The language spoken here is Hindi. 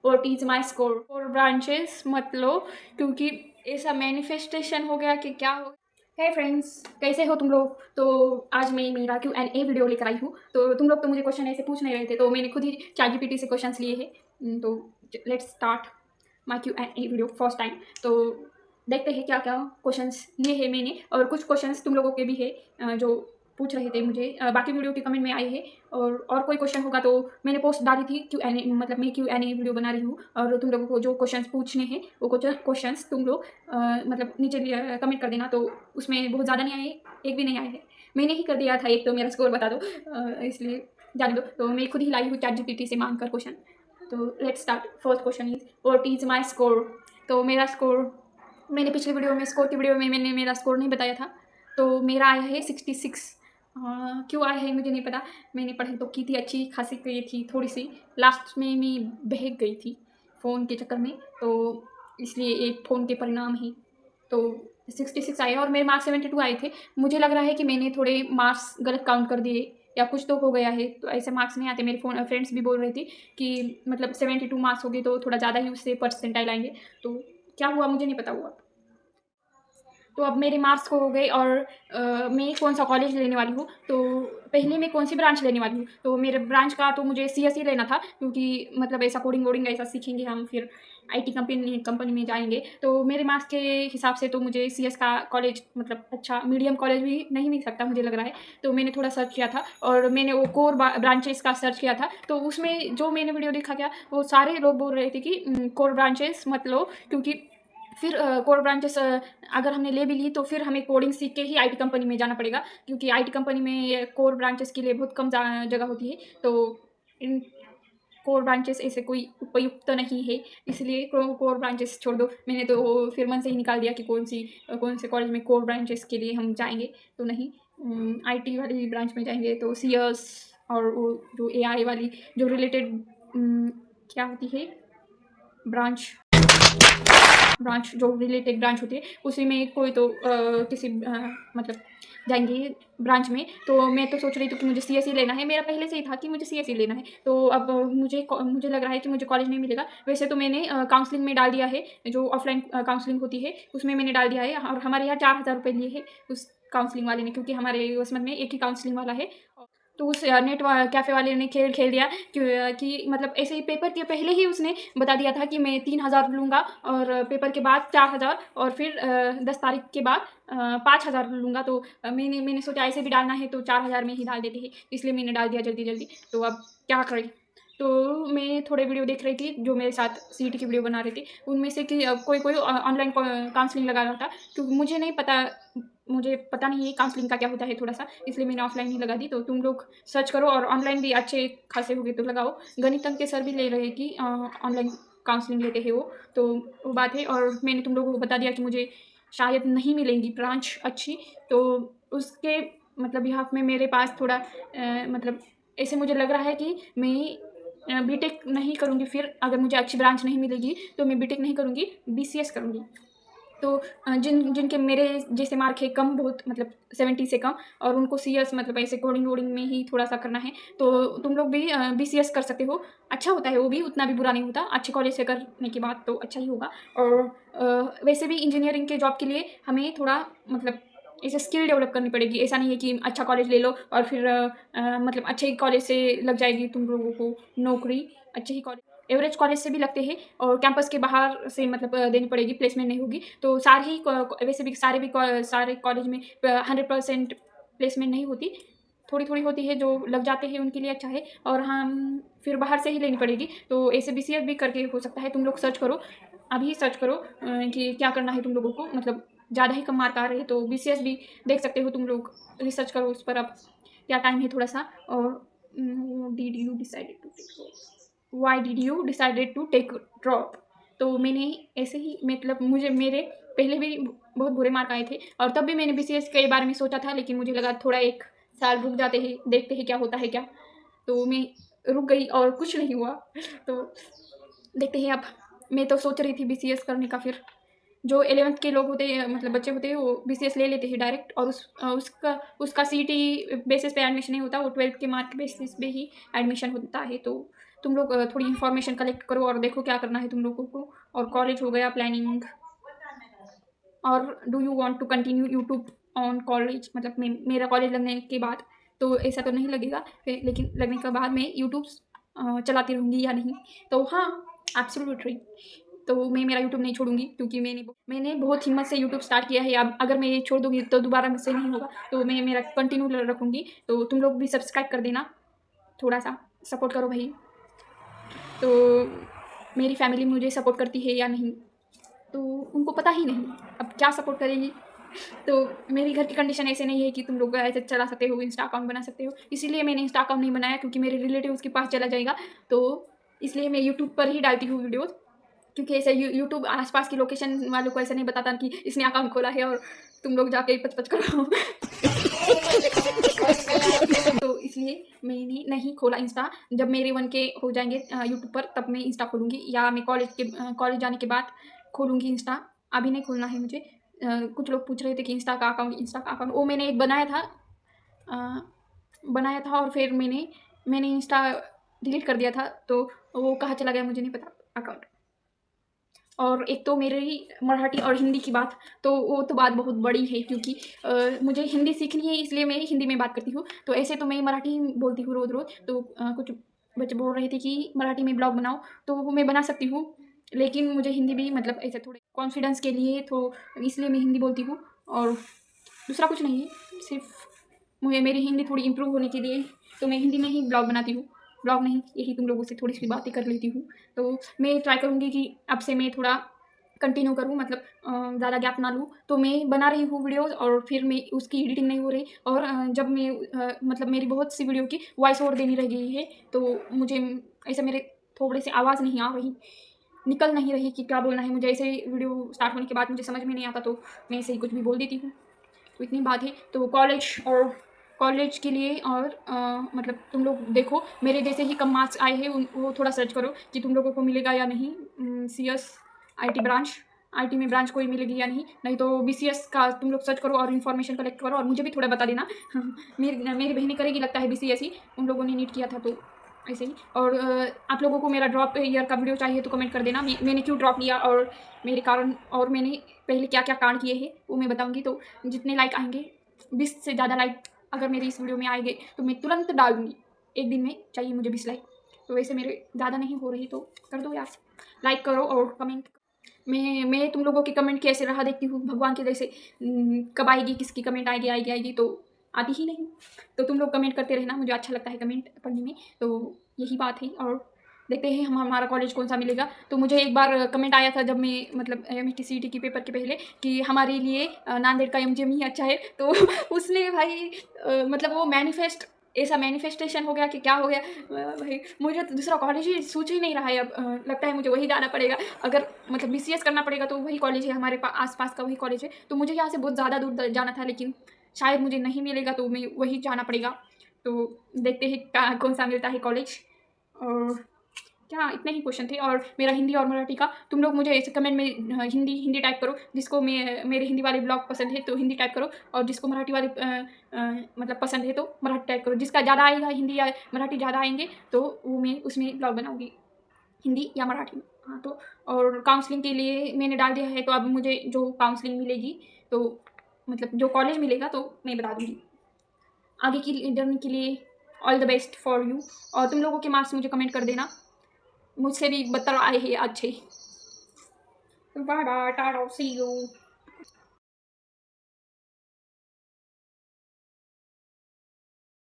What is my score. 4 branches मत लो, क्योंकि ऐसा मैनिफेस्टेशन हो गया कि क्या हो। हे फ्रेंड्स, कैसे हो तुम लोग। तो आज मैं मेरा Q&A वीडियो लेकर आई हूँ। तो तुम लोग तो मुझे क्वेश्चन ऐसे पूछ नहीं रहे थे, तो मैंने खुद ही ChatGPT से क्वेश्चंस लिए हैं। तो let's start my Q&A video first time. तो देखते हैं क्या क्या क्वेश्चंस लिए हैं मैंने, और कुछ क्वेश्चंस तुम लोगों के भी है जो पूछ रहे थे मुझे। बाकी वीडियो के कमेंट में आए हैं, और कोई क्वेश्चन होगा तो मैंने पोस्ट डाली थी Q&A, मतलब मैं Q&A वीडियो बना रही हूँ, और तुम लोगों को जो क्वेश्चंस पूछने हैं वो क्वेश्चंस तुम लोग मतलब नीचे कमेंट कर देना। तो उसमें बहुत ज़्यादा नहीं आए, एक भी नहीं आए हैं, मैंने ही कर दिया था एक, तो मेरा स्कोर बता दो, इसलिए जाने दो। तो मैं खुद ही लाई हूँ ChatGPT से मांग कर क्वेश्चन। तो let's start. First question is what is my score. तो मेरा स्कोर, मैंने पिछली वीडियो में स्कोर की वीडियो में मैंने मेरा स्कोर नहीं बताया था। तो मेरा आया है 66। क्यों आया है मुझे नहीं पता, मैंने पढ़ाई तो की थी, अच्छी खासी की थी, थोड़ी सी लास्ट में मैं बहक गई थी फ़ोन के चक्कर में, तो इसलिए एक फ़ोन के परिणाम ही। तो 66 आए, और मेरे मार्क्स 72 आए थे। मुझे लग रहा है कि मैंने थोड़े मार्क्स गलत काउंट कर दिए, या कुछ तो हो गया है, तो ऐसे मार्क्स नहीं आते। मेरे फ्रेंड्स भी बोल रही थी कि मतलब 72 मार्क्स हो गए तो थोड़ा ज़्यादा ही उससे परसेंटाइल आएंगे। तो क्या हुआ मुझे नहीं पता हुआ। तो अब मेरे मार्क्स हो गए, और मैं कौन सा कॉलेज लेने वाली हूँ। तो पहले मैं कौन सी ब्रांच लेने वाली हूँ, तो मेरे ब्रांच का तो मुझे CS ही लेना था, क्योंकि मतलब ऐसा कोडिंग वोडिंग ऐसा सीखेंगे हम, फिर IT कंपनी में जाएंगे। तो मेरे मार्क्स के हिसाब से तो मुझे CS का कॉलेज मतलब अच्छा मीडियम कॉलेज भी नहीं मिल सकता मुझे लग रहा है। तो मैंने थोड़ा सर्च किया था, और मैंने वो कोर ब्रांचेस का सर्च किया था। तो उसमें जो मैंने वीडियो देखा क्या, वो सारे लोग बोल रहे थे कि कोर ब्रांचेस मत लो, क्योंकि फिर कोर ब्रांचेस अगर हमने ले भी ली तो फिर हमें कोडिंग सीख के ही IT कंपनी में जाना पड़ेगा, क्योंकि IT कंपनी में कोर ब्रांचेस के लिए बहुत कम जगह होती है। तो इन कोर ब्रांचेस ऐसे कोई उपयुक्त नहीं है, इसलिए कोर ब्रांचेस छोड़ दो। मैंने तो फिर मन से ही निकाल दिया कि कौन से कॉलेज में कोर ब्रांचेस के लिए हम जाएंगे। तो नहीं, IT वाली ब्रांच में जाएंगे। तो CS और वो जो AI वाली जो रिलेटेड क्या होती है ब्रांच जो रिलेटेड ब्रांच होती है, उसी में कोई तो किसी मतलब जाएंगे ब्रांच में। तो मैं तो सोच रही थी कि मुझे CS ही लेना है, मेरा पहले से ही था कि मुझे CS ही लेना है। तो अब मुझे लग रहा है कि मुझे कॉलेज नहीं मिलेगा। वैसे तो मैंने काउंसलिंग में डाल दिया है, जो ऑफलाइन काउंसलिंग होती है उसमें मैंने डाल दिया है, और हमारे यहाँ 4000 रुपये लिए है उस काउंसलिंग वाले ने, क्योंकि हमारे उसमें में एक ही काउंसलिंग वाला है। तो उस नेट कैफ़े वाले ने खेल दिया कि मतलब ऐसे ही पेपर के पहले ही उसने बता दिया था कि मैं 3000 लूँगा, और पेपर के बाद 4000, और फिर 10 तारीख के बाद 5000 लूँगा। तो मैंने सोचा ऐसे भी डालना है तो 4000 में ही डाल देते हैं, इसलिए मैंने डाल दिया जल्दी जल्दी। तो अब क्या करें। तो मैं थोड़े वीडियो देख रही थी जो मेरे साथ CET की वीडियो बना रहे थे, उनमें से कि कोई ऑनलाइन काउंसलिंग लगा रहा था, क्योंकि मुझे पता नहीं है काउंसलिंग का क्या होता है थोड़ा सा, इसलिए मैंने ऑफलाइन ही लगा दी। तो तुम लोग सर्च करो, और ऑनलाइन भी अच्छे खासे हो गए तो लगाओ। गणित के सर भी ले रहे हैं कि ऑनलाइन काउंसलिंग लेते हैं वो, तो वो बात है। और मैंने तुम लोगों को बता दिया कि मुझे शायद नहीं मिलेंगी ब्रांच अच्छी, तो उसके मतलब बिहाफ में मेरे पास थोड़ा मतलब ऐसे मुझे लग रहा है कि मैं बीटेक नहीं करूँगी। फिर अगर मुझे अच्छी ब्रांच नहीं मिलेगी तो मैं बीटेक नहीं करूँगी, BCS करूँगी। तो जिनके मेरे जैसे मार्क है कम, बहुत मतलब 70 से कम, और उनको CS मतलब ऐसे कोडिंग वोडिंग में ही थोड़ा सा करना है, तो तुम लोग भी BCS कर सकते हो। अच्छा होता है वो भी, उतना भी बुरा नहीं होता, अच्छे कॉलेज से करने के बाद तो अच्छा ही होगा। और वैसे भी इंजीनियरिंग के जॉब के लिए हमें थोड़ा मतलब ऐसे स्किल डेवलप करनी पड़ेगी। ऐसा नहीं है कि अच्छा कॉलेज ले लो और फिर मतलब अच्छे ही कॉलेज से लग जाएगी तुम लोगों को नौकरी। अच्छे ही कॉलेज, एवरेज कॉलेज से भी लगते हैं, और कैंपस के बाहर से मतलब देनी पड़ेगी, प्लेसमेंट नहीं होगी। तो वैसे भी सारे कॉलेज में 100% प्लेसमेंट नहीं होती, थोड़ी थोड़ी होती है, जो लग जाते हैं उनके लिए अच्छा है। और हम फिर बाहर से ही लेनी पड़ेगी। तो ऐसे BCS भी करके हो सकता है। तुम लोग सर्च करो, अभी सर्च करो कि क्या करना है तुम लोगों को। मतलब ज़्यादा ही कम मार्क आ रहे हैं तो BCS भी देख सकते हो तुम लोग, रिसर्च करो उस पर। अब क्या टाइम है थोड़ा सा। और why did you decided to take drop. तो मैंने ऐसे ही मतलब मेरे पहले भी बहुत बुरे मार्क आए थे, और तब भी मैंने BCS के बारे में सोचा था, लेकिन मुझे लगा थोड़ा 1 साल रुक जाते हैं, देखते हैं क्या होता है क्या। तो मैं रुक गई और कुछ नहीं हुआ। तो देखते हैं अब। मैं तो सोच रही थी BCS करने का, फिर जो 11th के लोग होते हैं मतलब बच्चे होते हैं वो BCS ले लेते हैं डायरेक्ट, और उसका CET बेसिस पे एडमिशन नहीं होता, वो 12th के मार्क बेसिस पे ही एडमिशन होता है। तो तुम लोग थोड़ी इन्फॉर्मेशन कलेक्ट करो और देखो क्या करना है तुम लोगों को। और कॉलेज हो गया प्लानिंग। और do you want to continue YouTube on college, मतलब मेरा कॉलेज लगने के बाद तो ऐसा तो नहीं लगेगा फिर, लेकिन लगने के बाद मैं यूट्यूब चलाती रहूँगी या नहीं। तो हाँ, एब्सोल्युटली। तो मैं मेरा यूट्यूब नहीं छोड़ूंगी, क्योंकि मैंने बहुत हिम्मत से यूट्यूब स्टार्ट किया है। अब अगर मैं ये छोड़ दूंगी तो दोबारा मुझसे नहीं होगा, तो मैं मेरा कंटिन्यू रखूँगी। तो तुम लोग भी सब्सक्राइब कर देना, थोड़ा सा सपोर्ट करो भाई। तो मेरी फैमिली मुझे सपोर्ट करती है या नहीं तो उनको पता ही नहीं, अब क्या सपोर्ट करेगी। तो मेरी घर की कंडीशन ऐसे नहीं है कि तुम लोग ऐसे चला सकते हो, इंस्टा अकाउंट बना सकते हो। इसीलिए मैंने इंस्टा अकाउंट नहीं बनाया, क्योंकि मेरे रिलेटिव्स के पास चला जाएगा। तो इसलिए मैं यूट्यूब पर ही डालती हूँ वीडियोज़, क्योंकि ऐसे यूट्यूब आसपास की लोकेशन वालों को ऐसा नहीं बताता कि इसने अकाउंट खोला है और तुम लोग जाके पच करो। तो इसलिए मैंने नहीं खोला इंस्टा। जब मेरे 1K हो जाएंगे यूट्यूब पर तब मैं इंस्टा खोलूँगी, या मैं कॉलेज जाने के बाद खोलूँगी इंस्टा। अभी नहीं खोलना है मुझे। कुछ लोग पूछ रहे थे कि इंस्टा का अकाउंट वो मैंने एक बनाया था और फिर मैंने इंस्टा डिलीट कर दिया था। तो वो कहाँ चला गया मुझे नहीं पता अकाउंट। और एक तो मेरी मराठी और हिंदी की बात, तो वो तो बात बहुत बड़ी है, क्योंकि मुझे हिंदी सीखनी है, इसलिए मैं हिंदी में बात करती हूँ। तो ऐसे तो मैं मराठी बोलती हूँ रोज़ रोज़। तो कुछ बच्चे बोल रहे थे कि मराठी में ब्लॉग बनाओ, तो वो मैं बना सकती हूँ। लेकिन मुझे हिंदी भी, मतलब ऐसे थोड़े कॉन्फिडेंस के लिए, तो इसलिए मैं हिंदी बोलती हूँ। और दूसरा कुछ नहीं है, सिर्फ मुझे मेरी हिंदी थोड़ी इम्प्रूव होने के लिए तो मैं हिंदी में ही ब्लॉग बनाती हूँ। ब्लॉग नहीं, यही तुम लोगों से थोड़ी सी बातें कर लेती हूँ। तो मैं ट्राई करूँगी कि अब से मैं थोड़ा कंटिन्यू करूँ, मतलब ज़्यादा गैप ना लूँ। तो मैं बना रही हूँ वीडियोज़ और फिर मैं उसकी एडिटिंग नहीं हो रही। और जब मैं मतलब मेरी बहुत सी वीडियो की वॉइस ओवर देनी रह गई है, तो मुझे ऐसा मेरे थोड़े से आवाज़ नहीं आ रही, निकल नहीं रही कि क्या बोलना है मुझे। ऐसे वीडियो स्टार्ट होने के बाद मुझे समझ में नहीं आता, तो मैं ऐसे ही कुछ भी बोल देती हूँ। तो इतनी बात है। तो कॉलेज के लिए और मतलब तुम लोग देखो, मेरे जैसे ही कम मार्क्स आए हैं वो थोड़ा सर्च करो कि तुम लोगों को मिलेगा या नहीं। CS IT ब्रांच, IT में ब्रांच कोई मिलेगी या नहीं। नहीं तो BCS का तुम लोग सर्च करो और इन्फॉर्मेशन कलेक्ट करो, और मुझे भी थोड़ा बता देना। मेरी बहनी करेगी लगता है BCS ही, उन लोगों ने नीट किया था तो ऐसे ही। और आप लोगों को मेरा ड्रॉप ईयर का वीडियो चाहिए तो कमेंट कर देना, मैंने क्यों ड्रॉप लिया और मेरे कारण, और मैंने पहले क्या क्या कांड किए हैं वो मैं बताऊँगी। तो जितने लाइक आएंगे, 20 से ज़्यादा लाइक अगर मेरी इस वीडियो में आएंगे तो मैं तुरंत डाल दूँगी। एक दिन में चाहिए मुझे 20 लाइक। तो वैसे मेरे ज़्यादा नहीं हो रही, तो कर दो यार, लाइक करो और कमेंट। मैं तुम लोगों की कमेंट की ऐसे राह देखती हूँ भगवान के जैसे, कब आएगी, किसकी कमेंट आएगी, तो आती ही नहीं। तो तुम लोग कमेंट करते रहना, मुझे अच्छा लगता है कमेंट पढ़ने में। तो यही बात है। और देखते हैं हमारा कॉलेज कौन सा मिलेगा। तो मुझे एक बार कमेंट आया था जब मैं, मतलब MT CET की पेपर के पहले, कि हमारे लिए नांदेड़ का MGM ही अच्छा है। तो उसने भाई मतलब वो ऐसा मैनिफेस्टेशन हो गया कि क्या हो गया। भाई मुझे तो दूसरा कॉलेज ही सोच ही नहीं रहा है अब। लगता है मुझे वही जाना पड़ेगा। अगर मतलब BCS करना पड़ेगा तो वही कॉलेज है, हमारे आसपास का वही कॉलेज है। तो मुझे यहाँ से बहुत ज़्यादा दूर जाना था, लेकिन शायद मुझे नहीं मिलेगा, तो मैं वही जाना पड़ेगा। तो देखते हैं कौन सा मिलता है कॉलेज। और क्या, इतने ही क्वेश्चन थे। और मेरा हिंदी और मराठी का तुम लोग मुझे ऐसे कमेंट में हिंदी टाइप करो, जिसको मेरे हिंदी वाले ब्लॉग पसंद है तो हिंदी टाइप करो, और जिसको मराठी वाले मतलब पसंद है तो मराठी टाइप करो। जिसका ज़्यादा आएगा, हिंदी या मराठी ज़्यादा आएंगे, तो वो मैं उसमें ब्लॉग बनाऊँगी, हिंदी या मराठी में। हाँ, तो और काउंसलिंग के लिए मैंने डाल दिया है, तो अब मुझे जो काउंसलिंग मिलेगी, तो मतलब जो कॉलेज मिलेगा तो मैं बता दूँगी। आगे की जर्नी के लिए all the best for you. और तुम लोगों के मार्क्स मुझे कमेंट कर देना, मुझसे भी बदतर आए हैं अच्छे। Bye bye, tata, see you.